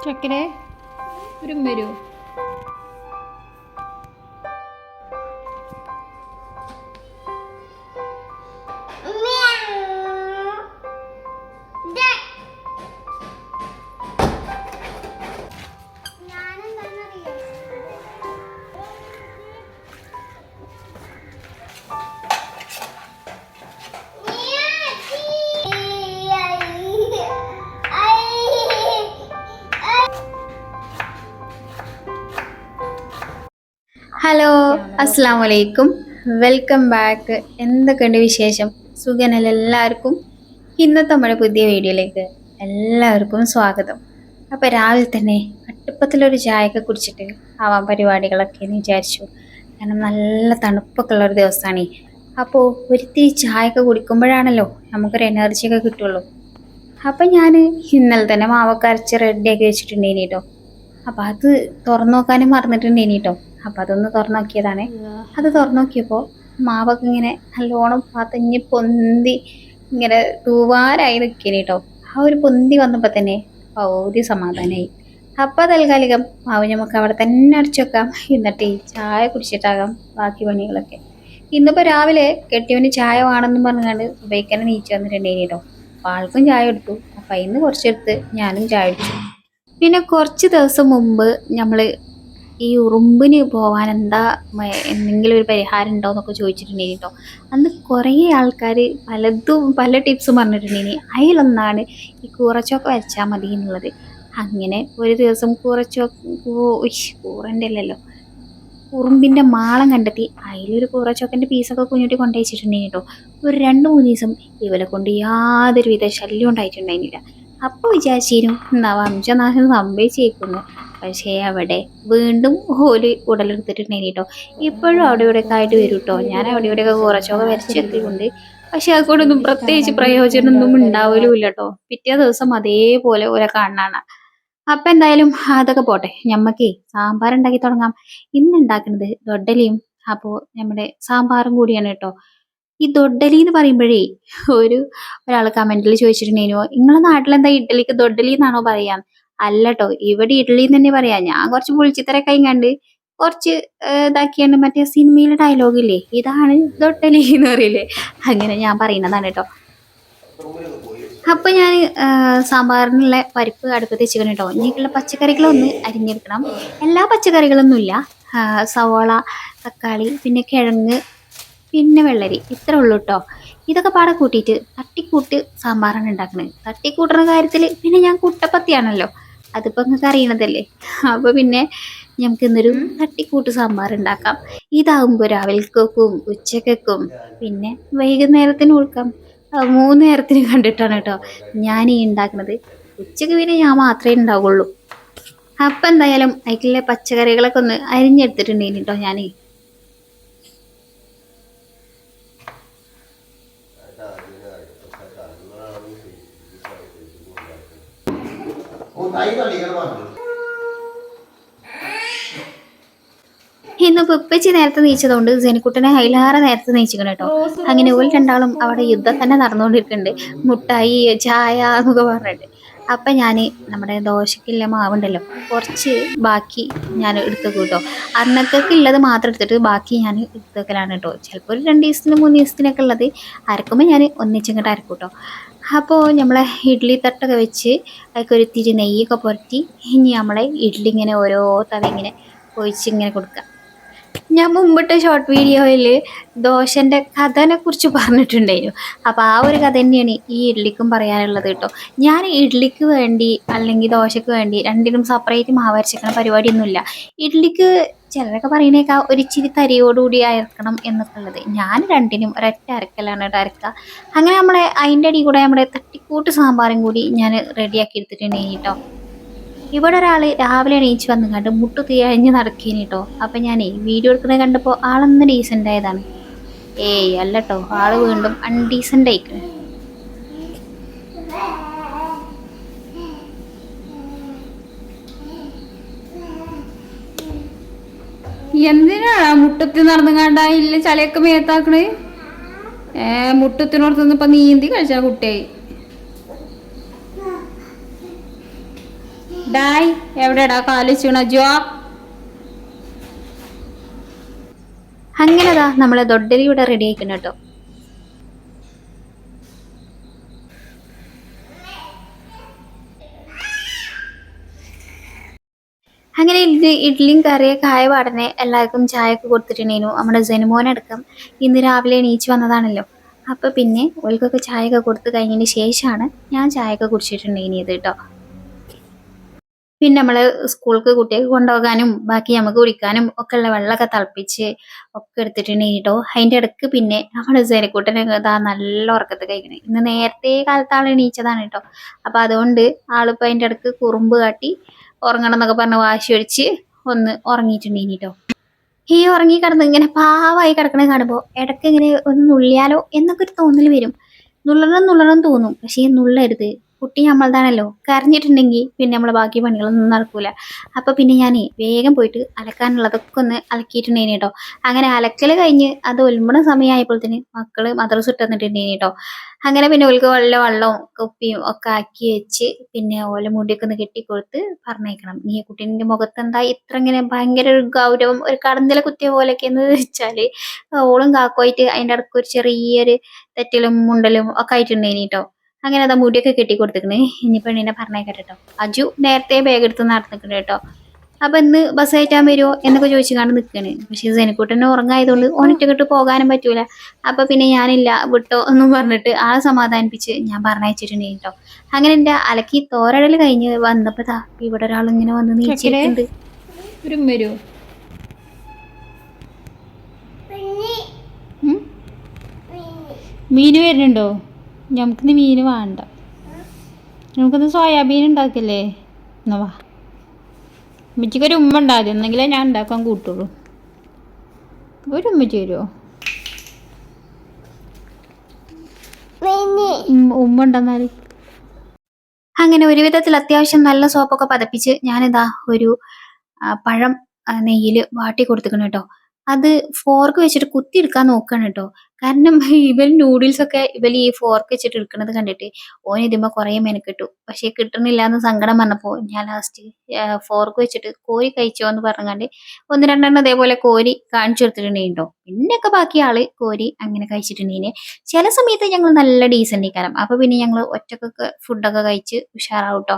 ചക്കരെ ഒരു വരൂ. ഹലോ, അസ്സാം വലൈക്കും, വെൽക്കം ബാക്ക്. എന്തൊക്കെയുണ്ട് വിശേഷം? സുഖനല്ല എല്ലാവർക്കും. ഇന്നത്തെ നമ്മുടെ പുതിയ വീഡിയോയിലേക്ക് എല്ലാവർക്കും സ്വാഗതം. അപ്പോൾ രാവിലെ തന്നെ കട്ടുപ്പത്തിലൊരു ചായയൊക്കെ കുടിച്ചിട്ട് ആവാം പരിപാടികളൊക്കെ എന്ന് വിചാരിച്ചു. കാരണം നല്ല തണുപ്പൊക്കെ ഉള്ളൊരു ദിവസമാണ്. അപ്പോൾ ഒരിത്തിരി ചായയൊക്കെ കുടിക്കുമ്പോഴാണല്ലോ നമുക്കൊരു എനർജിയൊക്കെ കിട്ടുള്ളൂ. അപ്പം ഞാൻ ഇന്നലെ തന്നെ മാവൊക്കെ അരച്ച് റെഡിയാക്കി വെച്ചിട്ടുണ്ടേനി കേട്ടോ. അപ്പം അത് തുറന്നു നോക്കാനും മറന്നിട്ടുണ്ടേനി കേട്ടോ. അപ്പം അതൊന്ന് തുറന്നു നോക്കിയതാണ്. അത് തുറന്നു നോക്കിയപ്പോൾ മാവൊക്കെ ഇങ്ങനെ നല്ലോണം പാത്തഞ്ഞ് പൊന്തി ഇങ്ങനെ തൂവാരായി നിൽക്കേനി കേട്ടോ. ആ ഒരു പൊന്തി വന്നപ്പോൾ തന്നെ ഒരു സമാധാനമായി. അപ്പം തൽക്കാലികം മാവ് നമുക്ക് അവിടെ തന്നെ അടച്ചു വെക്കാം. എന്നിട്ട് ചായ കുടിച്ചിട്ടാകാം ബാക്കി പണികളൊക്കെ. ഇന്നിപ്പോൾ രാവിലെ കെട്ടിയവന് ചായ വേണമെന്നും പറഞ്ഞുകൊണ്ട് ഉപയോഗിക്കാൻ നീച്ചു വന്നിട്ടുണ്ടേനി കേട്ടോ. അപ്പോൾ ആൾക്കും ചായ എടുത്തു. അപ്പം ഇന്ന് കുറച്ചെടുത്ത് ഞാനും ചായ കുടിച്ചു. പിന്നെ കുറച്ച് ദിവസം മുമ്പ് നമ്മൾ ഈ ഉറുമ്പിന് പോകാൻ എന്തെങ്കിലും ഒരു പരിഹാരം ഉണ്ടോ എന്നൊക്കെ ചോദിച്ചിട്ടുണ്ടെങ്കിൽ കേട്ടോ. അന്ന് കുറേ ആൾക്കാർ പല ടിപ്സും പറഞ്ഞിട്ടുണ്ടെങ്കിൽ അതിലൊന്നാണ് ഈ കൂറച്ചോക്ക വെച്ചാൽ മതി എന്നുള്ളത്. അങ്ങനെ ഒരു ദിവസം കൂറൻ്റെ അല്ലല്ലോ, ഉറുമ്പിൻ്റെ മാളം കണ്ടെത്തി അതിലൊരു കൂറച്ചോക്കൻ്റെ പീസൊക്കെ കുഞ്ഞുട്ടി കൊണ്ടുവച്ചിട്ടുണ്ടെങ്കിൽ കേട്ടോ. ഒരു 2-3 ദിവസം ഇവരെ കൊണ്ട് യാതൊരുവിധ ശല്യം ഉണ്ടായിട്ടുണ്ടായിരുന്നില്ല. അപ്പോൾ വിചാരിച്ചിരുന്നു എന്നാ വംശനാശം സംഭവിച്ചേക്കുന്നു. പക്ഷേ അവിടെ വീണ്ടും ഓല് ഉടലെടുത്തിട്ടുണ്ടായിരുന്നു കേട്ടോ. ഇപ്പോഴും അവിടെ ഇവിടെയൊക്കെ ആയിട്ട് വരും കേട്ടോ. ഞാൻ അവിടെ ഇവിടെയൊക്കെ കുറച്ചൊക്കെ വരച്ചെത്തിയിട്ടുണ്ട്. പക്ഷെ അതുകൊണ്ടൊന്നും പ്രത്യേകിച്ച് പ്രയോജനമൊന്നും ഉണ്ടാവലുമില്ല കേട്ടോ. പിറ്റേ ദിവസം അതേപോലെ ഓരോ കാണാണ്. അപ്പം എന്തായാലും അതൊക്കെ പോട്ടെ, ഞമ്മക്കേ സാമ്പാർ ഉണ്ടാക്കി തുടങ്ങാം. ഇന്ന് ഉണ്ടാക്കുന്നത് ദൊഡ്ഡലിയും അപ്പോൾ നമ്മുടെ സാമ്പാറും കൂടിയാണ് കേട്ടോ. ഈ ദൊഡ്ഡലി എന്ന് പറയുമ്പോഴേ ഒരാൾ കമന്റിൽ ചോദിച്ചിട്ടുണ്ടായിരുന്നു, നിങ്ങളെ നാട്ടിലെന്താ ഇഡ്ഡലിക്ക് ദൊഡ്ഡലി എന്നാണോ പറയാം? അല്ല കേട്ടോ, ഇവിടെ ഇഡ്ഡലി എന്ന് തന്നെ പറയാം. ഞാൻ കുറച്ച് പുളിച്ചിത്തരൊക്കെ കണ്ട് കുറച്ച് ഇതാക്കിയാണ് മറ്റേ സിനിമയിലെ ഡയലോഗില്ലേ, ഇതാണ് ദൊഡ്ഡലി എന്ന് പറയില്ലേ, അങ്ങനെ ഞാൻ പറയുന്നതാണ് കേട്ടോ. അപ്പം ഞാൻ സാമ്പാറിനുള്ള പരിപ്പ് അടുപ്പത്ത് വെച്ചിരിക്കണം കേട്ടോ. ഇനിക്കുള്ള പച്ചക്കറികളൊന്ന് അരിഞ്ഞെടുക്കണം. എല്ലാ പച്ചക്കറികളൊന്നുമില്ല, സവോള, തക്കാളി, പിന്നെ കിഴങ്ങ്, പിന്നെ വെള്ളരി, ഇത്രേ ഉള്ളൂ കേട്ടോ. ഇതൊക്കെ പാടെ കൂട്ടിയിട്ട് തട്ടിക്കൂട്ട് സാമ്പാറാണ് ഉണ്ടാക്കുന്നത്. തട്ടിക്കൂട്ടുന്ന കാര്യത്തിൽ പിന്നെ ഞാൻ കുട്ടപ്പത്തിയാണല്ലോ, അതിപ്പോൾ നിങ്ങൾക്ക് അറിയണതല്ലേ. അപ്പോൾ പിന്നെ നമുക്ക് ഇന്നൊരു തട്ടിക്കൂട്ട് സാമ്പാർ ഉണ്ടാക്കാം. ഇതാകുമ്പോൾ രാവിലേക്കും ഉച്ചക്കും പിന്നെ വൈകുന്നേരത്തിന് കൊടുക്കാം. 3 നേരത്തിന് കണ്ടിട്ടാണ് കേട്ടോ ഞാൻ ഈ ഉണ്ടാക്കുന്നത്. ഉച്ചക്ക് പിന്നെ ഞാൻ മാത്രമേ ഉണ്ടാവുള്ളൂ. അപ്പം എന്തായാലും അതിലെ പച്ചക്കറികളൊക്കെ ഒന്ന് അരിഞ്ഞെടുത്തിട്ടുണ്ടെങ്കിൽ കേട്ടോ ഞാൻ. ഇന്നിപ്പോൾ ഉപ്പച്ചി നേരത്തെ നീച്ചതുകൊണ്ട് ജനിക്കുട്ടനെ അതിലേറെ നേരത്തെ നീച്ചിക്കണം കേട്ടോ. അങ്ങനെ ഓല് രണ്ടാളും അവിടെ യുദ്ധം തന്നെ നടന്നുകൊണ്ടിരിക്കുന്നുണ്ട്, മുട്ടായി ചായ എന്നൊക്കെ പറഞ്ഞിട്ട്. അപ്പം ഞാൻ നമ്മുടെ ദോശയ്ക്കുള്ള മാവുണ്ടല്ലോ, കുറച്ച് ബാക്കി ഞാൻ എടുത്തേക്കും കേട്ടോ. അന്നത്തേക്ക് ഉള്ളത് മാത്രം എടുത്തിട്ട് ബാക്കി ഞാൻ എടുത്തേക്കലാണ് കേട്ടോ. ചിലപ്പോൾ ഒരു 2 ദിവസത്തിന് 3 ദിവസത്തിനൊക്കെ ഉള്ളത് അരക്കുമ്പോൾ ഞാൻ ഒന്നിച്ചിങ്ങോട്ട് അരക്കും കേട്ടോ. അപ്പോൾ നമ്മളെ ഇഡ്ഡലി തട്ടൊക്കെ വെച്ച് അതിലേക്ക് ഒരു തിരി നെയ്യൊക്കെ പുരട്ടി ഇനി നമ്മളെ ഇഡ്ഡലി ഇങ്ങനെ ഓരോ തവ ഇങ്ങനെ ഒഴിച്ചിങ്ങനെ കൊടുക്കുക. ഞാൻ മുമ്പിട്ട് ഷോർട്ട് വീഡിയോയിൽ ദോശൻ്റെ കഥനെ കുറിച്ച് പറഞ്ഞിട്ടുണ്ടായിരുന്നു. അപ്പോൾ ആ ഒരു കഥ തന്നെയാണ് ഈ ഇഡ്ഡലിക്കും പറയാനുള്ളത് കേട്ടോ. ഞാൻ ഇഡ്ഡലിക്ക് വേണ്ടി അല്ലെങ്കിൽ ദോശയ്ക്ക് വേണ്ടി രണ്ടിനും സെപ്പറേറ്റ് മാവ് അരച്ചിരിക്കണ പരിപാടിയൊന്നുമില്ല. ഇഡ്ഡലിക്ക് ചിലരൊക്കെ പറയുന്നേക്കാം ഒരു ഇച്ചിരി തരിയോടുകൂടി അരക്കണം എന്നൊക്കെ ഉള്ളത്. ഞാൻ രണ്ടിനും ഒരൊറ്റ അരക്കലാണ് കേട്ടോ അരക്കുക. അങ്ങനെ നമ്മളെ അതിൻ്റെ അടി കൂടെ നമ്മുടെ തട്ടിക്കൂട്ട് സാമ്പാറും കൂടി ഞാൻ റെഡിയാക്കി എടുത്തിട്ടുണ്ടെങ്കിൽ കേട്ടോ. ഇവിടെ ഒരാൾ രാവിലെ എണീച്ച് വന്നു കണ്ട് മുട്ടു തിരിഞ്ഞ് നടക്കേനി കേട്ടോ. അപ്പം ഞാനേ വീഡിയോ എടുക്കുന്നത് കണ്ടപ്പോൾ ആളൊന്ന് ഡീസൻ്റ് ആയതാണ്. ഏയ് അല്ല കേട്ടോ, ആള് വീണ്ടും അൺഡീസൻ്റ് ആയിക്കണ്. എന്തിനാണ് മുട്ടത്തി നടന്നു കണ്ടായില്ല ചളിയൊക്കെ മേത്താക്കണേ? മുട്ടത്തിനോടത്തുനിന്ന് ഇപ്പൊ നീന്തി കഴിച്ചാ കുട്ടിയായി. ഡായ് എവിടെടാ കാലിച്ചണ ജോ? അങ്ങനെതാ നമ്മളെ ദൊഡലി ഇവിടെ റെഡി ആയിക്കണം കേട്ടോ. അങ്ങനെ ഇഡ്ഡലിയും കറിയൊക്കെ ആയ പാടനെ എല്ലാവർക്കും ചായയൊക്കെ കൊടുത്തിട്ടുണ്ടായിരുന്നു. നമ്മുടെ ജനുമോനടക്കം ഇന്ന് രാവിലെ എണീച്ച് വന്നതാണല്ലോ. അപ്പോൾ പിന്നെ ഓൽക്കൊക്കെ ചായയൊക്കെ കൊടുത്ത് കഴിഞ്ഞതിന് ശേഷമാണ് ഞാൻ ചായയൊക്കെ കുടിച്ചിട്ടുണ്ടായിരുന്നത് കേട്ടോ. പിന്നെ നമ്മൾ സ്കൂൾക്ക് കുട്ടികൾക്ക് കൊണ്ടുപോകാനും ബാക്കി നമുക്ക് കുടിക്കാനും ഒക്കെ ഉള്ള വെള്ളമൊക്കെ തിളപ്പിച്ച് ഒക്കെ എടുത്തിട്ടുണ്ടെങ്കിൽ കേട്ടോ. അതിൻ്റെ ഇടയ്ക്ക് പിന്നെ നമ്മുടെ ജനക്കൂട്ടനെ ഇതാ നല്ല ഉറക്കത്ത് കഴിക്കണേ. ഇന്ന് നേരത്തെ കാലത്ത് ആൾ എണീച്ചതാണ് കേട്ടോ. അപ്പോൾ അതുകൊണ്ട് ആളിപ്പോൾ അതിൻ്റെ ഇടയ്ക്ക് കുറുമ്പ് കാട്ടി ഉറങ്ങണം എന്നൊക്കെ പറഞ്ഞ് വാശി ഒഴിച്ച് ഒന്ന് ഉറങ്ങിയിട്ടുണ്ടെങ്കിൽ കേട്ടോ. ഈ ഉറങ്ങി കിടന്ന് ഇങ്ങനെ പാവമായി കിടക്കണ കാണുമ്പോൾ ഇടയ്ക്ക് ഇങ്ങനെ ഒന്ന് നുള്ളിയാലോ എന്നൊക്കെ ഒരു തോന്നൽ വരും. നുള്ളണം തോന്നും, പക്ഷേ നുള്ളരുത്. കുട്ടി നമ്മളതാണല്ലോ. കരഞ്ഞിട്ടുണ്ടെങ്കിൽ പിന്നെ നമ്മളെ ബാക്കി പണികളൊന്നും നടക്കൂല. അപ്പോൾ പിന്നെ ഞാൻ വേഗം പോയിട്ട് അലക്കാനുള്ളതൊക്കെ ഒന്ന് അലക്കിയിട്ടുണ്ടേനി കേട്ടോ. അങ്ങനെ അലക്കൽ കഴിഞ്ഞ് അത് ഒൽമ്പണ സമയമായപ്പോഴത്തേന് മക്കള് മദ്രസ ഇട്ട് തന്നിട്ടുണ്ടേനി കേട്ടോ. അങ്ങനെ പിന്നെ ഓൽക്ക് വെള്ളവും കുപ്പിയും ഒക്കെ ആക്കി വെച്ച് പിന്നെ ഓല മുടിയൊക്കെ ഒന്ന് കെട്ടിക്കൊടുത്ത് പറഞ്ഞേക്കണം. നീ കുട്ടീൻ്റെ മുഖത്ത് എന്താ ഇത്ര ഇങ്ങനെ ഭയങ്കര ഒരു ഗൗരവം, ഒരു കടന്തല കുത്തിയ പോലെയൊക്കെ എന്ന് വെച്ചാല് ഓളും കാക്കുമായിട്ട് അതിൻ്റെ ഇടയ്ക്ക് ഒരു ചെറിയൊരു തെറ്റലും മുണ്ടലും ഒക്കെ ആയിട്ടുണ്ടേനി കേട്ടോ. അങ്ങനെ അതാ മുടിയൊക്കെ കെട്ടി കൊടുത്തിക്കണേ. ഇനി പെണ്ണിനെ പറഞ്ഞേക്കട്ടെ കേട്ടോ. അജു നേരത്തെ ബാഗ് എടുത്ത് നടന്നിട്ടുണ്ട് കേട്ടോ. അപ്പൊ ഇന്ന് ബസ് കയറ്റാൻ വരുമോ എന്നൊക്കെ ചോദിച്ചു കാണാൻ നിൽക്കണ്. പക്ഷെ ജനക്കൂട്ടനെ ഉറങ്ങായതുകൊണ്ട് ഓനിട്ടിട്ട് പോകാനും പറ്റൂല. അപ്പൊ പിന്നെ ഞാനില്ല വിട്ടോ എന്നും പറഞ്ഞിട്ട് ആളെ സമാധാനിപ്പിച്ച് ഞാൻ പറഞ്ഞയച്ചിട്ടുണ്ട് കേട്ടോ. അങ്ങനെ എന്റെ അലക്കി തോരടൽ കഴിഞ്ഞ് വന്നപ്പോ ഇവിടെ ഒരാൾ ഇങ്ങനെ വന്ന് നീച്ചിട്ടുണ്ട്. വരുമോ? മീന് വരുന്നുണ്ടോ? നമുക്കിന്ന് മീന് വേണ്ട, നമുക്കിന്ന് സോയാബീൻ ഉണ്ടാക്കില്ലേ? എന്നാ വാ, ഉമ്മച്ചിക്കൊരു ഉമ്മ ഉണ്ടാകും എന്നെങ്കിലേ ഞാൻ ഉണ്ടാക്കാൻ കൂട്ടുള്ളൂ. ഒരു ഉമ്മച്ചി വരുമോ? ഉമ്മ ഉണ്ടെന്നാല്. അങ്ങനെ ഒരു വിധത്തിൽ അത്യാവശ്യം നല്ല സോപ്പൊക്കെ പതപ്പിച്ച് ഞാനിതാ ഒരു പഴം നെയ്യിൽ വാട്ടി കൊടുത്തിക്കണം കേട്ടോ. അത് ഫോർക്ക് വെച്ചിട്ട് കുത്തിയെടുക്കാൻ നോക്കണം കേട്ടോ. കാരണം ഇവൻ നൂഡിൽസ് ഒക്കെ ഇവൽ ഈ ഫോർക്ക് വെച്ചിട്ട് എടുക്കുന്നത് കണ്ടിട്ട് ഓൻ ഇതിമ്മ കുറേ മെനക്കെട്ടു. പക്ഷെ കിട്ടണില്ല എന്ന് സങ്കടം വന്നപ്പോൾ ഞാൻ ലാസ്റ്റ് ഫോർക്ക് വെച്ചിട്ട് കോരി കഴിച്ചോ എന്ന് പറഞ്ഞാണ്ട് ഒന്ന് രണ്ടെണ്ണം അതേപോലെ കോരി കാണിച്ചു കൊടുത്തിട്ടുണ്ടോ. പിന്നെയൊക്കെ ബാക്കി ആള് കോരി അങ്ങനെ കഴിച്ചിട്ടുണ്ടെങ്കിൽ ചില സമയത്ത് ഞങ്ങൾ നല്ല ഡീസൻ്റ് കാരം. അപ്പൊ പിന്നെ ഞങ്ങൾ ഒറ്റക്കൊക്കെ ഫുഡൊക്കെ കഴിച്ച് ഉഷാറാവും കേട്ടോ.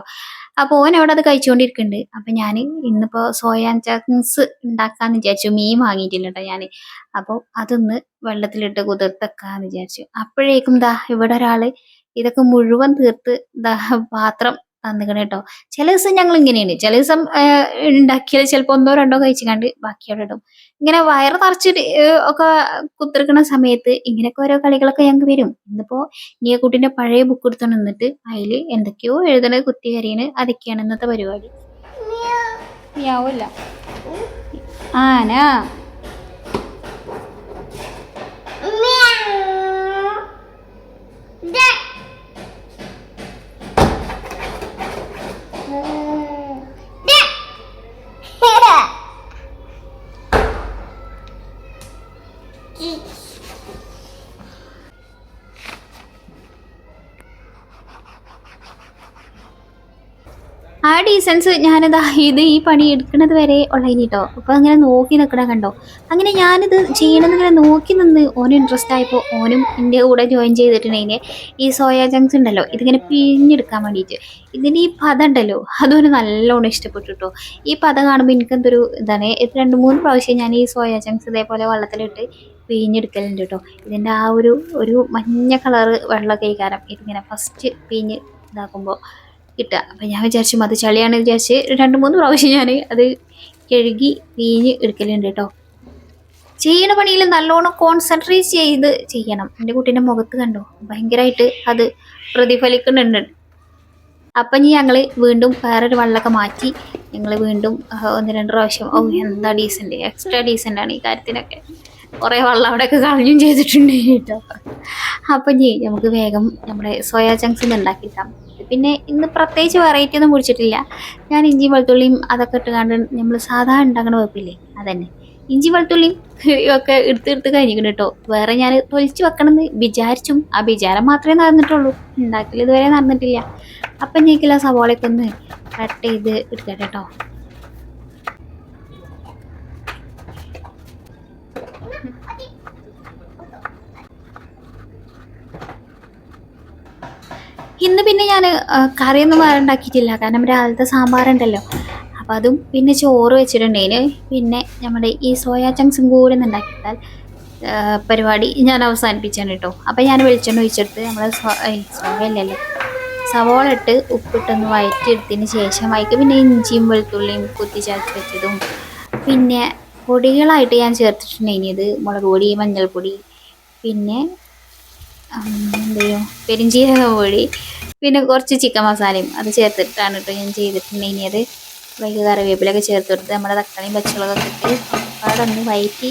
അപ്പോൾ ഓൻ അവിടെ അത് കഴിച്ചുകൊണ്ടിരിക്കുന്നുണ്ട്. അപ്പൊ ഞാൻ ഇന്നിപ്പോ സോയാ ചങ്ക്സ് ഉണ്ടാക്കാന്ന് വിചാരിച്ചു. മീൻ വാങ്ങിയിട്ടില്ല കേട്ടോ ഞാൻ. അപ്പോൾ അതൊന്ന് വെള്ളത്തിലിട്ട് കുതിർത്തെക്കാന്ന് വിചാരിച്ചു. അപ്പോഴേക്കും ഇവിടെ ഒരാള് ഇതൊക്കെ മുഴുവൻ തീർത്ത് പാത്രം തന്നിക്കണ കേട്ടോ. ചില ദിവസം ഞങ്ങൾ ഇങ്ങനെയാണ്. ചില ദിവസം ഉണ്ടാക്കിയാൽ ചിലപ്പോൾ ഒന്നോ രണ്ടോ കഴിച്ചു കണ്ട് ബാക്കി അവിടെ ഇടും. ഇങ്ങനെ വയറ് നിറച്ചിട്ട് ഒക്കെ കുത്തിരിക്കണ സമയത്ത് ഇങ്ങനെയൊക്കെ ഓരോ കളികളൊക്കെ ഞങ്ങൾക്ക് വരും. ഇന്നിപ്പോ കുട്ടിന്റെ പഴയ ബുക്ക് എടുത്തോണ്ട് നിന്നിട്ട് അതിൽ എന്തൊക്കെയോ എഴുതണത് കുത്തി കരയണ്. അതൊക്കെയാണ് ഇന്നത്തെ പരിപാടി. യാവല്ല ആന ആ ഡീസൻസ് ഞാനിതാ ഈ പണി എടുക്കുന്നത് വരെ ഉള്ളതിന് കേട്ടോ. അപ്പോൾ അങ്ങനെ നോക്കി നിൽക്കണ കണ്ടോ. അങ്ങനെ ഞാനിത് ചെയ്യണമെന്ന് ഇങ്ങനെ നോക്കി നിന്ന് ഓന് ഇൻട്രസ്റ്റ് ആയപ്പോൾ ഓനും എൻ്റെ കൂടെ ജോയിൻ ചെയ്തിട്ടുണ്ടെങ്കിൽ ഈ സോയാ ചങ്ക്സ് ഉണ്ടല്ലോ ഇതിങ്ങനെ പിഴിഞ്ഞെടുക്കാൻ വേണ്ടിയിട്ട്. ഇതിൻ്റെ ഈ പദം ഉണ്ടല്ലോ അതൊരു നല്ലോണം ഇഷ്ടപ്പെട്ടു കേട്ടോ. ഈ പദം കാണുമ്പോൾ എനിക്കെന്തൊരു ഇതാണ്. 2-3 പ്രാവശ്യം ഞാൻ ഈ സോയാ ചങ്ക്സ് ഇതേപോലെ വെള്ളത്തിലിട്ട് പിഴിഞ്ഞെടുക്കലുണ്ട് കേട്ടോ. ഇതിൻ്റെ ആ ഒരു മഞ്ഞ കളറ് വെള്ളമൊക്കെ കാരം ഇതിങ്ങനെ ഫസ്റ്റ് പിഴിഞ്ഞ് ഇതാക്കുമ്പോൾ കിട്ടുക. അപ്പം ഞാൻ വിചാരിച്ചു അത് ചളിയാണ് വിചാരിച്ച് 2-3 പ്രാവശ്യം ഞാൻ അത് കഴുകി പിഴിഞ്ഞ് എടുക്കലുണ്ട് കേട്ടോ. ചെയ്യണ പണിയിൽ നല്ലോണം കോൺസെൻട്രേറ്റ് ചെയ്ത് ചെയ്യണം. എൻ്റെ കുട്ടീൻ്റെ മുഖത്ത് കണ്ടോ ഭയങ്കരമായിട്ട് അത് പ്രതിഫലിക്കുന്നുണ്ട്. അപ്പം ഇനി ഞങ്ങൾ വീണ്ടും വേറൊരു വെള്ളമൊക്കെ മാറ്റി ഞങ്ങൾ വീണ്ടും 1-2 പ്രാവശ്യം എന്താ ഡീസൻറ്റ്, എക്സ്ട്രാ ഡീസൻ്റാണ് ഈ കാര്യത്തിനൊക്കെ. കുറേ വെള്ളം അവിടെയൊക്കെ കളഞ്ഞും ചെയ്തിട്ടുണ്ട് കേട്ടോ. അപ്പം ഇനി നമുക്ക് വേഗം നമ്മുടെ സോയാ ചങ്ക്സ് ഒന്ന് ഉണ്ടാക്കിക്കാം. പിന്നെ ഇന്ന് പ്രത്യേകിച്ച് വെറൈറ്റി ഒന്നും പിടിച്ചിട്ടില്ല. ഞാൻ ഇഞ്ചി വെളുത്തുള്ളിയും അതൊക്കെ ഇട്ട് കണ്ട് നമ്മൾ സാധാരണ ഉണ്ടാക്കണ വെപ്പില്ലേ അതന്നെ, ഇഞ്ചി വെളുത്തുള്ളിയും ഒക്കെ എടുത്ത് കഴിഞ്ഞിരിക്കണം കേട്ടോ. വേറെ ഞാൻ തൊലിച്ച് വെക്കണമെന്ന് വിചാരിച്ചും ആ വിചാരം മാത്രമേ നടന്നിട്ടുള്ളൂ, ഉണ്ടാക്കൽ ഇതുവരെ നടന്നിട്ടില്ല. അപ്പം ഞേക്കില്ല സവാളയൊക്കെ ഒന്ന് കട്ട് ചെയ്ത് എടുക്കട്ടെ കേട്ടോ. ഇന്ന് പിന്നെ ഞാൻ കറിയൊന്നും വേറെ ഉണ്ടാക്കിയിട്ടില്ല, കാരണം രാവിലത്തെ സാമ്പാറുണ്ടല്ലോ. അപ്പം അതും പിന്നെ ചോറ് വെച്ചിട്ടുണ്ടേന്. പിന്നെ നമ്മുടെ ഈ സോയാ ചങ്ക്സും കൂടെ ഒന്ന് ഉണ്ടാക്കിയിട്ടാൽ പരിപാടി ഞാൻ അവസാനിപ്പിച്ചാണ് കേട്ടോ. അപ്പം ഞാൻ വെളിച്ചെണ്ണ ഒഴിച്ചെടുത്ത് നമ്മൾ സോയല്ലല്ലോ സവോള ഇട്ട് ഉപ്പിട്ടൊന്ന് വഴറ്റിയെടുത്തതിന് ശേഷം അതിക്ക് പിന്നെ ഇഞ്ചിയും വെളുത്തുള്ളിയും കുത്തി ചേർത്ത് വെച്ചതും പിന്നെ പൊടികളായിട്ട് ഞാൻ ചേർത്തിട്ടുണ്ടെങ്കിൽ മുളക് പൊടി, മഞ്ഞൾപ്പൊടി, പിന്നെ എന്ത് ചെയ്യും പെരിഞ്ചീരക പൊടി, പിന്നെ കുറച്ച് ചിക്കൻ മസാലയും അത് ചേർത്തിട്ടാണ് കേട്ടോ ഞാൻ ചെയ്തിട്ടുണ്ടെങ്കിൽ. വൈകി കറിവേപ്പിലൊക്കെ ചേർത്ത് കൊടുത്ത് നമ്മുടെ തക്കാളിയും പച്ചമുളകൊക്കെ ഇട്ട് അവിടെ ഒന്ന് വഴറ്റി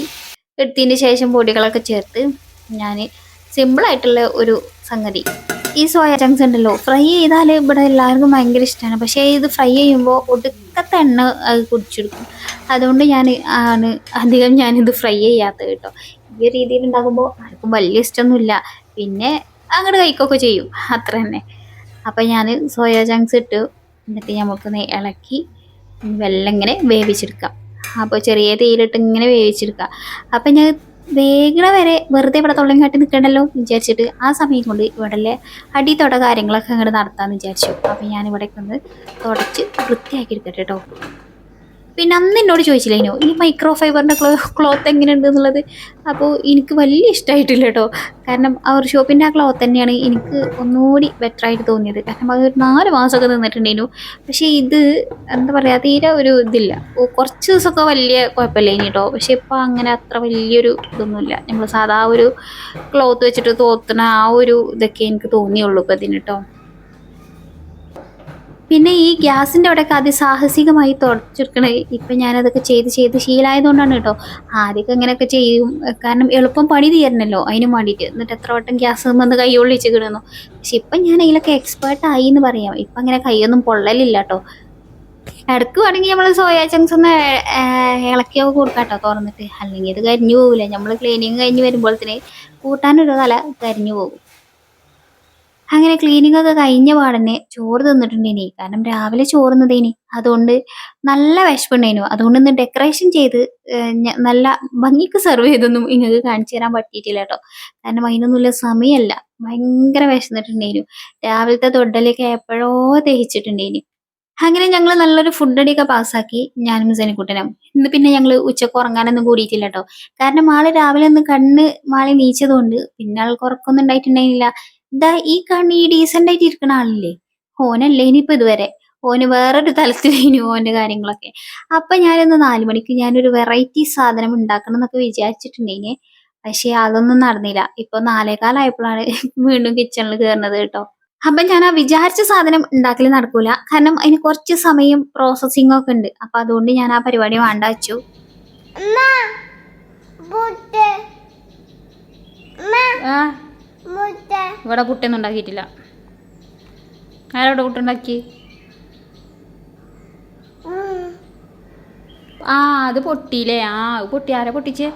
എടുത്തതിന് ശേഷം പൊടികളൊക്കെ ചേർത്ത് ഞാൻ സിമ്പിളായിട്ടുള്ള ഒരു സംഗതി ഈ സോയാ ചങ്ക്സ് ഉണ്ടല്ലോ ഫ്രൈ ചെയ്താൽ ഇവിടെ എല്ലാവർക്കും ഭയങ്കര ഇഷ്ടമാണ്. പക്ഷേ ഇത് ഫ്രൈ ചെയ്യുമ്പോൾ ഒടുക്കത്തെ എണ്ണ അത് കുടിച്ചെടുക്കും. അതുകൊണ്ട് അധികം ഞാനിത് ഫ്രൈ ചെയ്യാത്തത് കേട്ടോ. ഈ രീതിയിൽ ഉണ്ടാകുമ്പോൾ ആർക്കും വലിയ ഇഷ്ടമൊന്നുമില്ല, പിന്നെ അങ്ങോട്ട് കഴിക്കുകയൊക്കെ ചെയ്യും, അത്ര തന്നെ. അപ്പം ഞാൻ സോയാ ചങ്ക്സ് ഇട്ട് എന്നിട്ട് നമുക്കൊന്ന് ഇളക്കി വെള്ളം ഇങ്ങനെ വേവിച്ചെടുക്കാം. അപ്പോൾ ചെറിയ തീയിലിട്ട് ഇങ്ങനെ വേവിച്ചെടുക്കുക. അപ്പം ഞാൻ വേഗണ വരെ വെറുതെ ഇവിടെ തൊള്ളം കാട്ടി നിൽക്കണ്ടല്ലോ വിചാരിച്ചിട്ട് ആ സമയം കൊണ്ട് ഇവിടെയുള്ള അടിത്തൊട കാര്യങ്ങളൊക്കെ അങ്ങോട്ട് നടത്താമെന്ന് വിചാരിച്ചു. അപ്പം ഞാൻ ഇവിടേക്ക് ഒന്ന് തുടച്ച് വൃത്തിയാക്കി എടുക്കട്ടെ കേട്ടോ. പിന്നെ അന്ന് എന്നോട് ചോദിച്ചില്ലേനോ ഈ മൈക്രോ ഫൈബറിൻ്റെ ക്ലോത്ത് എങ്ങനെയുണ്ട് എന്നുള്ളത്. അപ്പോൾ എനിക്ക് വലിയ ഇഷ്ടമായിട്ടില്ല കേട്ടോ, കാരണം ആ ഒരു ഷോപ്പിൻ്റെ ആ ക്ലോത്ത് തന്നെയാണ് എനിക്ക് ഒന്നുകൂടി ബെറ്ററായിട്ട് തോന്നിയത്. കാരണം അത് 4 മാസമൊക്കെ നിന്നിട്ടുണ്ടായിരുന്നു. പക്ഷേ ഇത് എന്താ പറയുക, തീരെ ഒരു ഇതില്ല. കുറച്ച് ദിവസമൊക്കെ വലിയ കുഴപ്പമില്ല ഇനി കേട്ടോ. പക്ഷേ ഇപ്പോൾ അങ്ങനെ അത്ര വലിയൊരു ഇതൊന്നുമില്ല. നമ്മൾ സാധാ ഒരു ക്ലോത്ത് വെച്ചിട്ട് തോത്തുന്ന ആ ഒരു ഇതൊക്കെ എനിക്ക് തോന്നിയുള്ളൂ ഇപ്പോൾ ഇതിന് കേട്ടോ. പിന്നെ ഈ ഗ്യാസിൻ്റെ അവിടെയൊക്കെ അതിസാഹസികമായി തുടച്ചെടുക്കണേ ഇപ്പം ഞാനതൊക്കെ ചെയ്ത് ശീലമായതുകൊണ്ടാണ് കേട്ടോ. ആദ്യമൊക്കെ ഇങ്ങനെയൊക്കെ ചെയ്യും, കാരണം എളുപ്പം പണി തീരണല്ലോ അതിന് വേണ്ടിയിട്ട്. എന്നിട്ട് എത്ര വട്ടം ഗ്യാസ് വന്ന് കൈ ഒള്ളിച്ച് കിടന്നു. പക്ഷെ ഇപ്പം ഞാൻ അതിലൊക്കെ എക്സ്പേർട്ടായി എന്ന് പറയാം. ഇപ്പം അങ്ങനെ കൈയൊന്നും പൊള്ളലില്ല കേട്ടോ. ഇടയ്ക്ക് വേണമെങ്കിൽ നമ്മൾ സോയാ ചങ്ക്സ് ഒന്ന് ഇളക്കിയൊക്കെ കൊടുക്കാം കേട്ടോ തുറന്നിട്ട്, അല്ലെങ്കിൽ ഇത് കരിഞ്ഞു പോകില്ല. നമ്മൾ ക്ലീനിങ് കഴിഞ്ഞ് വരുമ്പോഴത്തേന് കൂട്ടാനൊരു തല കരിഞ്ഞു പോകും. അങ്ങനെ ക്ലീനിങ് ഒക്കെ കഴിഞ്ഞ പാടന്നെ ചോറ് തിന്നിട്ടുണ്ടേനി, കാരണം രാവിലെ ചോറ് തിന്നതേനി. അതുകൊണ്ട് നല്ല വിശപ്പുണ്ടായിരുന്നു. അതുകൊണ്ട് ഇന്ന് ഡെക്കറേഷൻ ചെയ്ത് നല്ല ഭംഗിക്ക് സെർവ് ചെയ്തൊന്നും നിങ്ങൾക്ക് കാണിച്ചു തരാൻ പറ്റിയിട്ടില്ല കേട്ടോ, കാരണം അതിനൊന്നുമില്ല സമയമല്ല. ഭയങ്കര വിശന്നിട്ടുണ്ടായിരുന്നു. രാവിലത്തെ തൊണ്ടലൊക്കെ എപ്പോഴോ ദഹിച്ചിട്ടുണ്ടേനി. അങ്ങനെ ഞങ്ങൾ നല്ലൊരു ഫുഡ് അടിയൊക്കെ പാസ്സാക്കി ഞാനും സനിക്കുട്ടനും. ഇന്ന് പിന്നെ ഞങ്ങൾ ഉച്ചക്ക് ഉറങ്ങാനൊന്നും കൂടിയിട്ടില്ല കേട്ടോ, കാരണം ആള് രാവിലെ ഒന്ന് കണ്ണ് മാളി നീച്ചതുകൊണ്ട് പിന്നെ ആൾക്ക് ഉറക്കമൊന്നും ഉണ്ടായിട്ടുണ്ടായില്ല. ഈ കണ്ണ് ഈ ഡീസന്റ് ആയിട്ട് ഇരിക്കുന്ന ആളില്ലേ, ഓനല്ലേ ഇനിയിപ്പോ ഇതുവരെ ഓന് വേറൊരു തലത്തിലേനു ഓന്റെ കാര്യങ്ങളൊക്കെ. അപ്പൊ ഞാനിന്ന് 4 മണിക്ക് ഞാനൊരു വെറൈറ്റി സാധനം ഉണ്ടാക്കണം എന്നൊക്കെ വിചാരിച്ചിട്ടുണ്ടേനെ. പക്ഷെ അതൊന്നും നടന്നില്ല. ഇപ്പൊ 4:15 ആയപ്പോഴാണ് വീണ്ടും കിച്ചണിൽ കയറുന്നത് കേട്ടോ. അപ്പൊ ഞാൻ ആ വിചാരിച്ച സാധനം ഉണ്ടാക്കൽ നടക്കൂല, കാരണം അതിന് കുറച്ച് സമയം പ്രോസസ്സിംഗ് ഒക്കെ ഉണ്ട്. അപ്പൊ അതുകൊണ്ട് ഞാൻ ആ പരിപാടി വേണ്ട വെച്ചു. ഇവിടെ പുട്ടൊന്നും ഉണ്ടാക്കിയിട്ടില്ല. ആരോടെ പുട്ടുണ്ടാക്കി? ആ അത് പൊട്ടിയില്ലേ? ആ പൊട്ടി. ആരാ പൊട്ടിച്ചേ?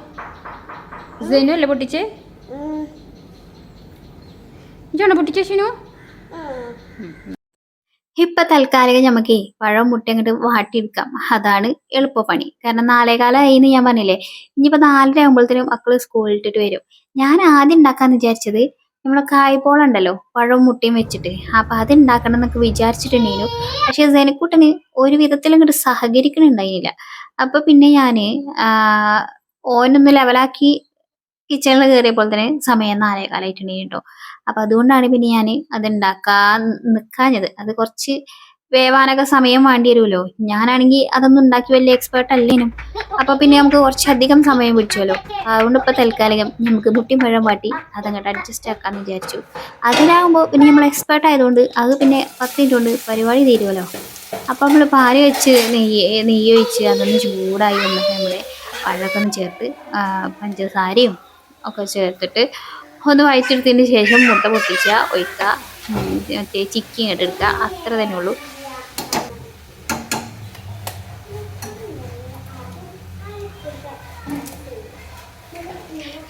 സിനു അല്ലേ പൊട്ടിച്ചേ? ഇജാണോ പൊട്ടിച്ചേ ഷിനു? ഇപ്പൊ തൽക്കാലം നമുക്ക് പഴം മുട്ട അങ്ങോട്ട് വാട്ടിയെടുക്കാം, അതാണ് എളുപ്പപ്പണി. കാരണം 4:15 ആയിന്ന് ഞാൻ പറഞ്ഞില്ലേ. ഇനിയിപ്പോ 4:30 ആകുമ്പോഴത്തേനും മക്കള് സ്കൂളിൽ ഇട്ടിട്ട് വരും. ഞാൻ ആദ്യം ഉണ്ടാക്കാന്ന് വിചാരിച്ചത് നമ്മളെ കായ്പോളുണ്ടല്ലോ പഴവും മുട്ടയും വെച്ചിട്ട്, അപ്പൊ അത് ഉണ്ടാക്കണം എന്നൊക്കെ വിചാരിച്ചിട്ടുണ്ടെങ്കിലും പക്ഷെ ജനക്കൂട്ടന് ഒരു വിധത്തിലും ഇങ്ങോട്ട് സഹകരിക്കണുണ്ടായില്ല. അപ്പൊ പിന്നെ ഞാന് ഓനൊന്ന് ലെവലാക്കി കിച്ചണിൽ കയറിയപ്പോൾ തന്നെ സമയം 4:15 ആയിട്ടുണ്ടെങ്കിൽ കേട്ടോ. അപ്പൊ അതുകൊണ്ടാണ് പിന്നെ ഞാൻ അത് ഉണ്ടാക്കാൻ നിൽക്കാഞ്ഞത്. അത് കുറച്ച് വേവാനൊക്കെ സമയം വേണ്ടി വരുമല്ലോ. ഞാനാണെങ്കിൽ അതൊന്നും ഉണ്ടാക്കി വലിയ എക്സ്പേർട്ട് അല്ലേനും. അപ്പൊ പിന്നെ നമുക്ക് കുറച്ചധികം സമയം പിടിച്ചുവല്ലോ. അതുകൊണ്ട് ഇപ്പൊ തൽക്കാലികം നമുക്ക് മുട്ടിയും പഴം വാട്ടി അതങ്ങോട്ട് അഡ്ജസ്റ്റ് ആക്കാന്ന് വിചാരിച്ചു. അതിലാകുമ്പോൾ പിന്നെ നമ്മൾ എക്സ്പേർട്ട് ആയതുകൊണ്ട് അത് പിന്നെ 10 മിനിറ്റ് കൊണ്ട് പരിപാടി തീരുമല്ലോ. അപ്പൊ നമ്മൾ പാല് വെച്ച് നെയ്യ് ഒഴിച്ച് അതൊന്ന് ചൂടായി വന്നിട്ട് നമ്മള് പഴമൊക്കെ ഒന്ന് ചേർത്ത് പഞ്ചസാരയും ഒക്കെ ചേർത്തിട്ട് ഒന്ന് വഴറ്റിയെടുത്തതിന് ശേഷം മുട്ട പൊട്ടിച്ച ഒഴിക്കുക, മറ്റേ ചിക്കി ഇങ്ങോട്ട് എടുക്കുക. അത്ര തന്നെ ഉള്ളൂ.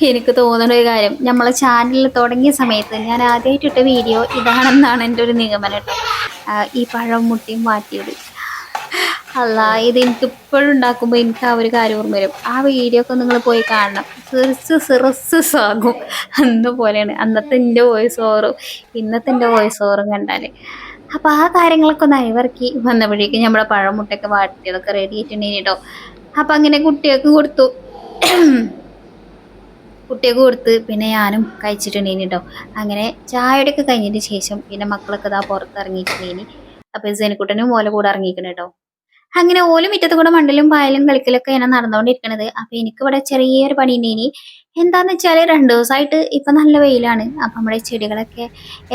എനിക്ക് തോന്നുന്ന ഒരു കാര്യം, നമ്മളെ ചാനലിൽ തുടങ്ങിയ സമയത്ത് ഞാൻ ആദ്യമായിട്ട് ഇട്ട വീഡിയോ ഇതാണെന്നാണ് എൻ്റെ ഒരു നിഗമനം കേട്ടോ. ഈ പഴം മുട്ടിയും മാറ്റിയത്. അല്ല, ഇത് എനിക്ക് ഇപ്പോഴും ഉണ്ടാക്കുമ്പോൾ എനിക്ക് ആ ഒരു കാര്യം ഓർമ്മ വരും. ആ വീഡിയോ ഒക്കെ നിങ്ങൾ പോയി കാണണം. സിറസ് ആകും. അന്ന് പോലെയാണ് അന്നത്തെ എൻ്റെ വോയിസ് ഓവറും ഇന്നത്തെ എൻ്റെ വോയിസ് ഓവറും കണ്ടാൽ. അപ്പോൾ ആ കാര്യങ്ങളൊക്കെ ഒന്ന് അയവിറക്കി വന്നപ്പോഴേക്കും നമ്മുടെ പഴം മുട്ടയൊക്കെ വാട്ടിയതൊക്കെ റെഡി ആയിട്ടുണ്ടെങ്കിൽ കേട്ടോ. അപ്പം അങ്ങനെ കുട്ടികൾക്ക് കൊടുത്തു പിന്നെ ഞാനും കഴിച്ചിട്ടുണ്ടേനി കേട്ടോ. അങ്ങനെ ചായയുടെയൊക്കെ കഴിഞ്ഞതിന് ശേഷം പിന്നെ മക്കളൊക്കെ ഇതാ പുറത്തിറങ്ങിയിട്ടുണ്ടേനി. അപ്പോൾ സേനക്കുട്ടനും ഓല കൂടെ ഇറങ്ങിക്കണം കേട്ടോ. അങ്ങനെ ഓലും മുറ്റത്ത് കൂടെ മണ്ടലും പായലും കളിക്കലൊക്കെ ഇങ്ങനെ നടന്നുകൊണ്ടിരിക്കണത്. അപ്പോൾ എനിക്കിവിടെ ചെറിയൊരു പണി ഉണ്ടേനി. എന്താന്ന് വെച്ചാൽ 2 ദിവസമായിട്ട് ഇപ്പം നല്ല വെയിലാണ്. അപ്പം നമ്മുടെ ചെടികളൊക്കെ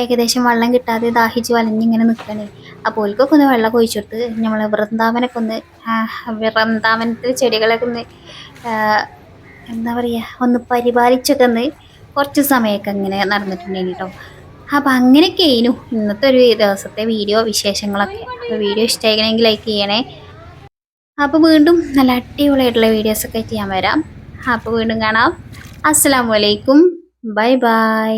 ഏകദേശം വെള്ളം കിട്ടാതെ ദാഹിച്ച് വലഞ്ഞിങ്ങനെ നിൽക്കണേ. അപ്പോൾ ഓൽക്കൊക്കെ ഒന്ന് വെള്ളം ഒഴിച്ചെടുത്ത് നമ്മൾ വൃന്ദാവനത്തിൽ ചെടികളൊക്കെ ഒന്ന് എന്താ പറയുക, ഒന്ന് പരിപാലിച്ചൊക്കെ ഒന്ന് കുറച്ച് സമയമൊക്കെ ഇങ്ങനെ നടന്നിട്ടുണ്ടെങ്കിൽ കേട്ടോ. അപ്പം അങ്ങനെയൊക്കെ ആയിരുന്നു ഇന്നത്തെ ഒരു ദിവസത്തെ വീഡിയോ വിശേഷങ്ങളൊക്കെ. അപ്പോൾ വീഡിയോ ഇഷ്ടമായിക്കണമെങ്കിൽ ലൈക്ക് ചെയ്യണേ. അപ്പോൾ വീണ്ടും നല്ല അടിപൊളിയായിട്ടുള്ള വീഡിയോസൊക്കെ ചെയ്യാൻ വരാം. അപ്പോൾ വീണ്ടും കാണാം. അസ്സലാമു അലൈക്കും. Bye bye.